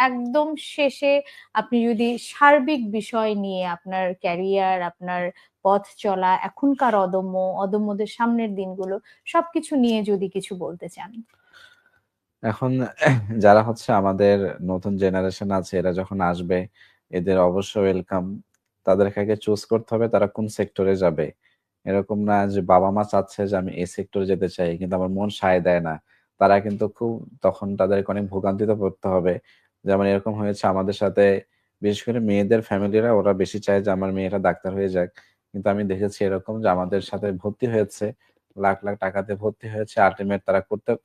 একদম শেষে আপনি যদি সার্বিক বিষয় নিয়ে আপনার ক্যারিয়ার, আপনার পথ চলা, এখনকার অদম্য, অদম্যদের সামনের দিনগুলো সবকিছু নিয়ে যদি কিছু বলতে চান? এখন যারা হচ্ছে আমাদের নতুন জেনারেশন আছে এরা যখন আসবে এদের অবশ্যই ওয়েলকাম। তাদেরকে আগে চুজ করতে হবে তারা কোন সেক্টরে যাবে। এরকম না যে বাবা-মা চাচ্ছে যে আমি এই সেক্টরে যেতে চাই কিন্তু আমার মন সায় দেয় না। তারা কিন্তু তখন তাদেরকে অনেক ভোগান্তিতে পড়তে হবে। যেমন এরকম হয়েছে আমাদের সাথে বিশেষ করে মেয়েদের ফ্যামিলিরা ওরা বেশি চায় যে আমার মেয়েটা ডাক্তার হয়ে যাক। কিন্তু আমি দেখেছি এরকম যে আমাদের সাথে ভর্তি হয়েছে, লাখ, লাখ টাকা দিয়ে ভর্তি হয়েছে। আল্টিমেট তারা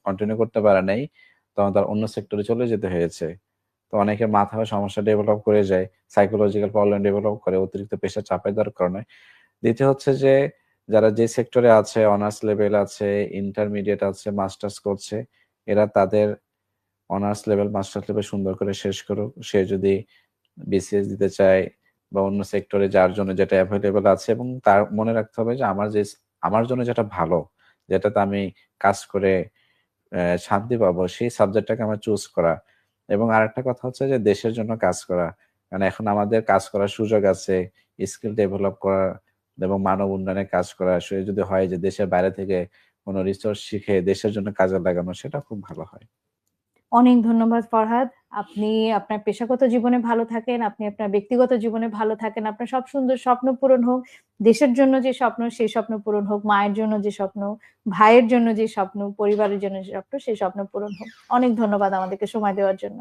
কন্টিনিউ করতে পারে নাই। তখন তার অন্য সেক্টরে চলে যেতে হয়েছে। তো অনেকের মাথায় সমস্যা ডেভেলপ করে যায়। সাইকোলজিক্যাল প্রবলেম ডেভেলপ করে অতিরিক্ত প্রেশার চাপায় দেওয়ার কারণে। দ্বিতীয় হচ্ছে যে যারা যে সেক্টরে আছে, অনার্স লেভেল আছে, ইন্টারমিডিয়েট আছে, মাস্টার্স করছে, এরা তাদের অনার্স লেভেল, মাস্টার্স লেভেল সুন্দর করে শেষ করুক। সে যদি বিসিএস দিতে চায় বা অন্য সেক্টরে যার জন্য যেটা এভেইলেবল আছে এবং তার মনে রাখতে হবে যে আমার জন্য যেটা ভালো, যেটাতে আমি কাজ করে শান্তি পাবো সেই সাবজেক্টটাকে আমার চুজ করা। এবং আরেকটা কথা হচ্ছে যে দেশের জন্য কাজ করা। কারণ এখন আমাদের কাজ করার সুযোগ আছে, স্কিল ডেভেলপ করা এবং মানব উন্নয়নে কাজ করা। সে যদি হয় যে দেশের বাইরে থেকে কোনো রিসোর্স শিখে দেশের জন্য কাজে লাগানো সেটা খুব ভালো হয়। অনেক ধন্যবাদ ফরহাদ। আপনি আপনার পেশাগত জীবনে ভালো থাকেন, আপনি আপনার ব্যক্তিগত জীবনে ভালো থাকেন। আপনার সব সুন্দর স্বপ্ন পূরণ হোক। দেশের জন্য যে স্বপ্ন সেই স্বপ্ন পূরণ হোক। মায়ের জন্য যে স্বপ্ন, ভাইয়ের জন্য যে স্বপ্ন, পরিবারের জন্য যে স্বপ্ন সেই স্বপ্ন পূরণ হোক। অনেক ধন্যবাদ আমাদেরকে সময় দেওয়ার জন্য।